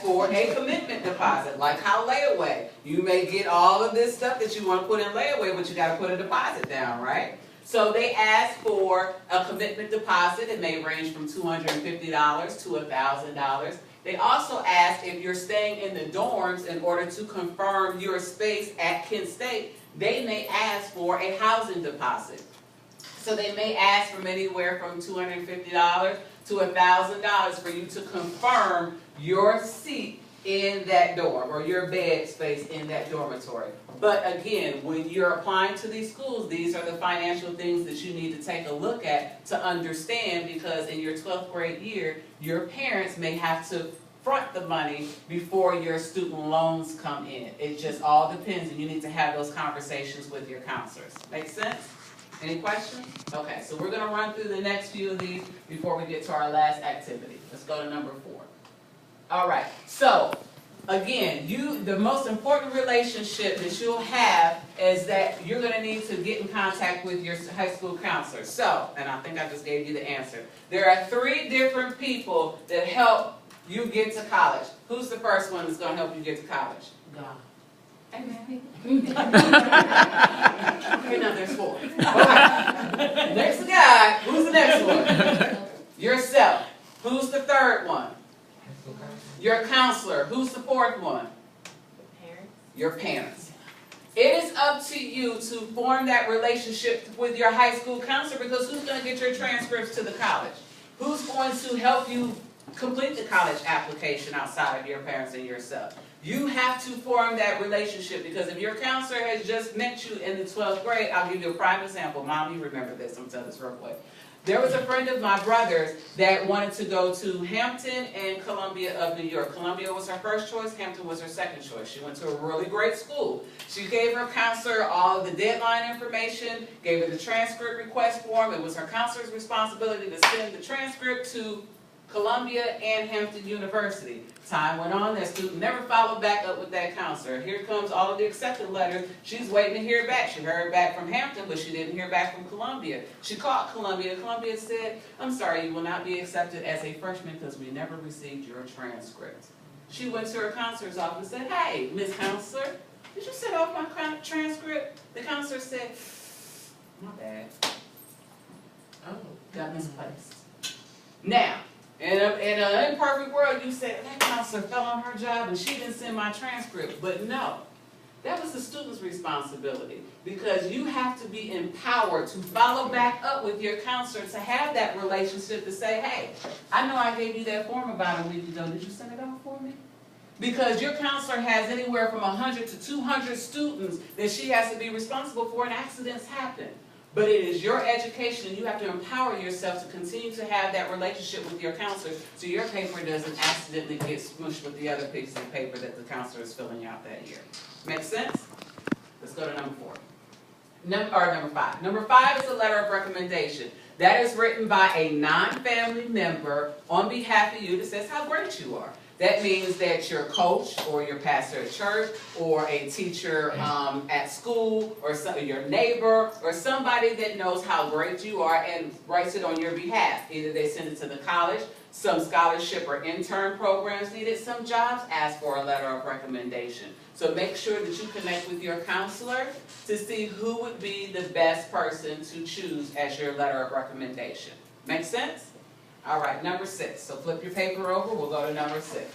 for a commitment deposit, like how layaway. You may get all of this stuff that you want to put in layaway, but you got to put a deposit down, right? So they ask for a commitment deposit. It may range from $250 to $1,000. They also ask if you're staying in the dorms in order to confirm your space at Kent State. They may ask for a housing deposit. So they may ask from anywhere from $250 to $1,000 for you to confirm your seat in that dorm or your bed space in that dormitory. But again, when you're applying to these schools, these are the financial things that you need to take a look at to understand, because in your 12th grade year, your parents may have to front the money before your student loans come in. It just all depends, and you need to have those conversations with your counselors. Make sense? Any questions? Okay, so we're going to run through the next few of these before we get to our last activity. Let's go to number 4. All right, so again, the most important relationship that you'll have is that you're going to need to get in contact with your high school counselor. So, and I think I just gave you the answer. There are 3 different people that help you get to college. Who's the first one that's going to help you get to college? God. Amen. Okay, now there's 4. Okay. Next to God, who's the next one? Yourself. Who's the third one? Your counselor. Who's the fourth one? Parents. Your parents. It is up to you to form that relationship with your high school counselor, because who's going to get your transcripts to the college? Who's going to help you complete the college application outside of your parents and yourself? You have to form that relationship, because if your counselor has just met you in the 12th grade, I'll give you a prime example. Mom, you remember this. I'm going to tell this real quick. There was a friend of my brother's that wanted to go to Hampton and Columbia of New York. Columbia was her first choice. Hampton was her second choice. She went to a really great school. She gave her counselor all of the deadline information, gave her the transcript request form. It was her counselor's responsibility to send the transcript to Columbia and Hampton University. Time went on, that student never followed back up with that counselor. Here comes all of the acceptance letters. She's waiting to hear back. She heard back from Hampton, but she didn't hear back from Columbia. She called Columbia. Columbia said, "I'm sorry, you will not be accepted as a freshman because we never received your transcript." She went to her counselor's office and said, "Hey, Miss Counselor, did you send off my transcript?" The counselor said, "My bad. Oh, got misplaced." Now, in an imperfect world, you said, that counselor fell on her job and she didn't send my transcript. But no, that was the student's responsibility, because you have to be empowered to follow back up with your counselor, to have that relationship, to say, "Hey, I know I gave you that form about a week ago. Did you send it out for me?" Because your counselor has anywhere from 100 to 200 students that she has to be responsible for, and accidents happen. But it is your education, and you have to empower yourself to continue to have that relationship with your counselor, so your paper doesn't accidentally get smushed with the other pieces of paper that the counselor is filling out that year. Make sense? Let's go to number 4. Number 5. Number 5 is a letter of recommendation. That is written by a non-family member on behalf of you that says how great you are. That means that your coach or your pastor at church or a teacher at school or your neighbor or somebody that knows how great you are and writes it on your behalf. Either they send it to the college, some scholarship or intern programs needed, some jobs ask for a letter of recommendation. So make sure that you connect with your counselor to see who would be the best person to choose as your letter of recommendation. Make sense? All right, number 6. So flip your paper over. We'll go to number 6.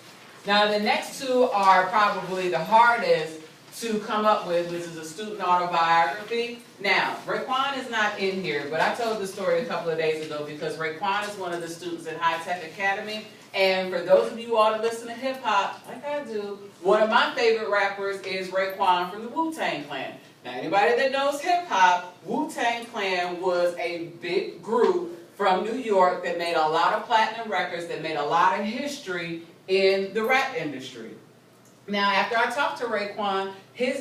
Now the next 2 are probably the hardest to come up with, which is a student autobiography. Now, Raekwon is not in here, but I told this story a couple of days ago because Raekwon is one of the students at High Tech Academy. And for those of you all that listen to hip-hop, like I do, one of my favorite rappers is Raekwon from the Wu-Tang Clan. Now, anybody that knows hip-hop, Wu-Tang Clan was a big group from New York that made a lot of platinum records, that made a lot of history in the rap industry. Now, after I talked to Raekwon,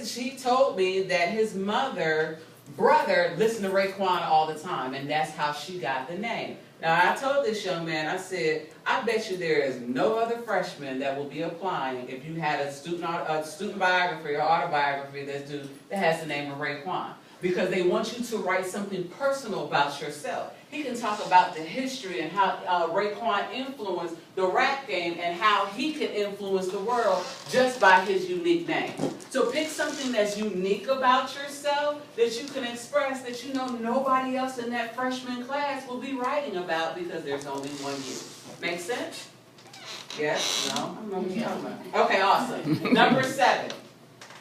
she told me that his brother listened to Raekwon all the time, and that's how she got the name. Now, I told this young man, I said, I bet you there is no other freshman that will be applying if you had a student biography or autobiography that has the name of Raekwon. because they want you to write something personal about yourself. He can talk about the history and how Raekwon influenced the rap game and how he can influence the world just by his unique name. So pick something that's unique about yourself that you can express that you know nobody else in that freshman class will be writing about because there's only one you. Make sense? Yes? No? I don't know what you're talking about. Okay, awesome. Number 7.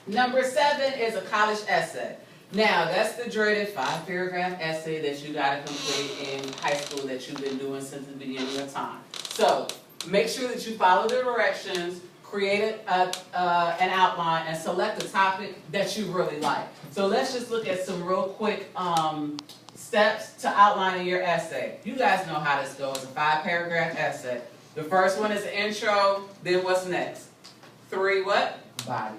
Number 7 is a college essay. Now, that's the dreaded 5-paragraph essay that you got to complete in high school that you've been doing since the beginning of time. So, make sure that you follow the directions, create an outline, and select a topic that you really like. So let's just look at some real quick steps to outlining your essay. You guys know how this goes, a 5-paragraph essay. The first one is the intro, then what's next? 3 what? Body.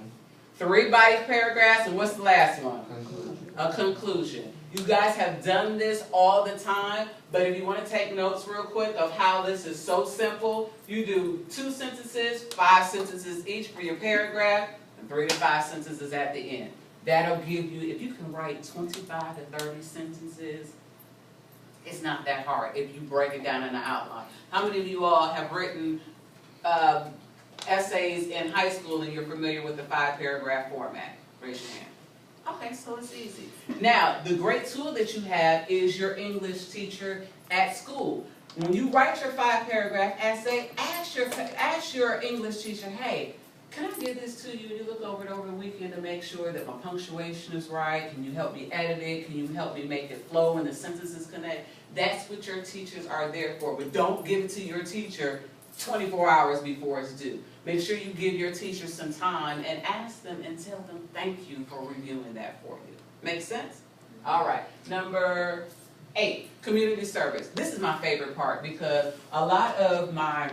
3 body paragraphs, and what's the last one? Conclusion. A conclusion. You guys have done this all the time, but if you want to take notes real quick of how this is so simple, you do 2 sentences, 5 sentences each for your paragraph, and 3 to 5 sentences at the end. That'll give you, if you can write 25 to 30 sentences, it's not that hard if you break it down in an outline. How many of you all have written essays in high school and you're familiar with the 5-paragraph format? Raise your hand. Okay, so it's easy. Now, the great tool that you have is your English teacher at school. When you write your 5-paragraph essay, ask your English teacher, hey, can I give this to you? You look over it over the weekend to make sure that my punctuation is right. Can you help me edit it? Can you help me make it flow and the sentences connect? That's what your teachers are there for. But don't give it to your teacher 24 hours before it's due. Make sure you give your teacher some time and ask them and tell them thank you for reviewing that for you. Make sense? All right. Number 8, community service. This is my favorite part because a lot of my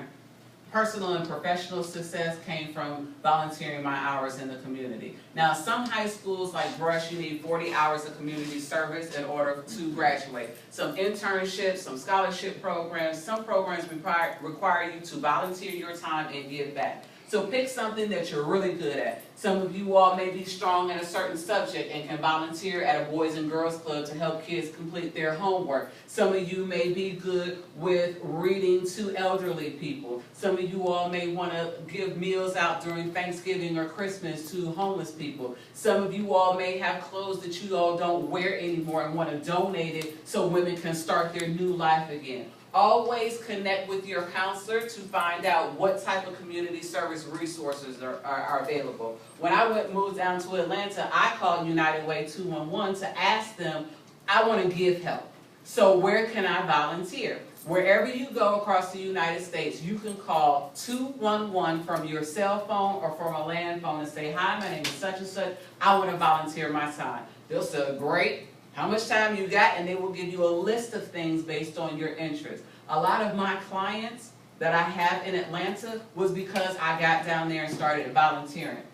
personal and professional success came from volunteering my hours in the community. Now, some high schools like Brush, you need 40 hours of community service in order to graduate. Some internships, some scholarship programs, some programs require you to volunteer your time and give back. So pick something that you're really good at. Some of you all may be strong in a certain subject and can volunteer at a Boys and Girls Club to help kids complete their homework. Some of you may be good with reading to elderly people. Some of you all may want to give meals out during Thanksgiving or Christmas to homeless people. Some of you all may have clothes that you all don't wear anymore and want to donate it so women can start their new life again. Always connect with your counselor to find out what type of community service resources are available. When I moved down to Atlanta, I called United Way 211 to ask them, I want to give help. So where can I volunteer? Wherever you go across the United States, you can call 211 from your cell phone or from a land phone and say, hi, my name is such and such. I want to volunteer my time. They'll say, great. How much time you got, and they will give you a list of things based on your interests. A lot of my clients that I have in Atlanta was because I got down there and started volunteering.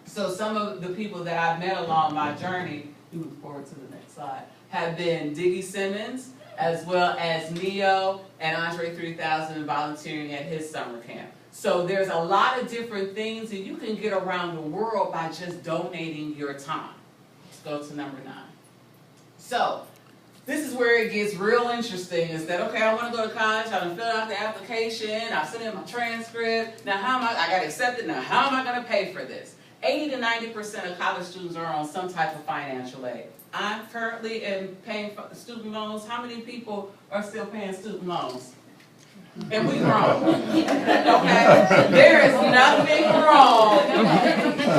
So some of the people that I've met along my journey, move forward to the next slide, have been Diggy Simmons, as well as Neo and Andre 3000 volunteering at his summer camp. So there's a lot of different things that you can get around the world by just donating your time. Let's go to number 9. So, this is where it gets real interesting, is that, okay, I want to go to college, I done filled out the application, I've sent in my transcript, now I got accepted, now how am I going to pay for this? 80 to 90% of college students are on some type of financial aid. I currently am paying for student loans. How many people are still paying student loans? And we grown. Okay? There is nothing wrong.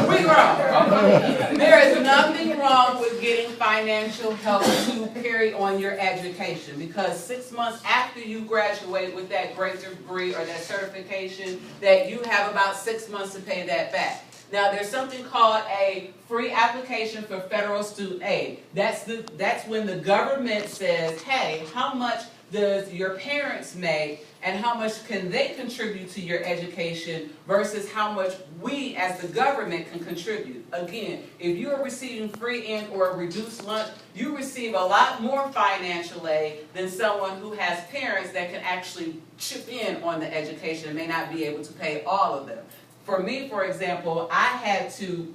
We grown. There is nothing wrong with getting financial help to carry on your education, because 6 months after you graduate with that great degree or that certification, that you have about 6 months to pay that back. Now, there's something called a free application for federal student aid. That's when the government says, hey, how much does your parents make and how much can they contribute to your education versus how much we as the government can contribute. Again, if you are receiving free and or reduced lunch, you receive a lot more financial aid than someone who has parents that can actually chip in on the education and may not be able to pay all of them. For me, for example, I had to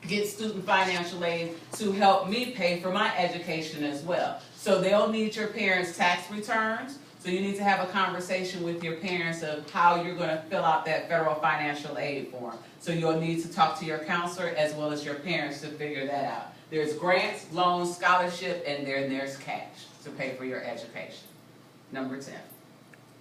get student financial aid to help me pay for my education as well. So they'll need your parents' tax returns. So you need to have a conversation with your parents of how you're going to fill out that federal financial aid form. So you'll need to talk to your counselor as well as your parents to figure that out. There's grants, loans, scholarship, and then there's cash to pay for your education. Number 10.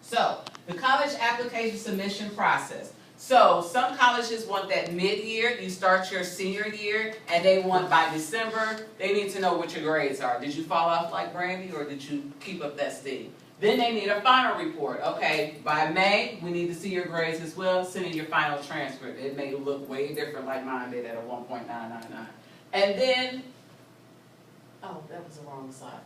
So the college application submission process. So some colleges want that mid-year, you start your senior year, and they want by December, they need to know what your grades are. Did you fall off like Brandy, or did you keep up that steam? Then they need a final report. Okay, by May, we need to see your grades as well. Send in your final transcript. It may look way different like mine did at a 1.999. And then, oh, that was the wrong slide.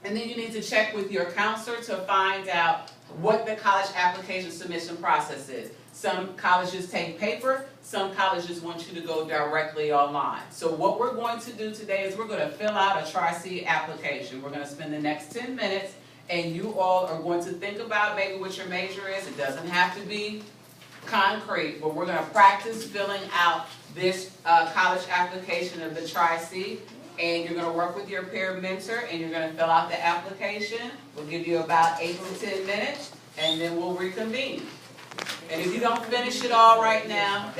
And then you need to check with your counselor to find out what the college application submission process is. Some colleges take paper, some colleges want you to go directly online. So what we're going to do today is we're going to fill out a Tri-C application. We're going to spend the next 10 minutes, and you all are going to think about maybe what your major is. It doesn't have to be concrete, but we're going to practice filling out this college application of the Tri-C. And you're going to work with your peer mentor, and you're going to fill out the application. We'll give you about 8 to 10 minutes, and then we'll reconvene. And if you don't finish it all right now,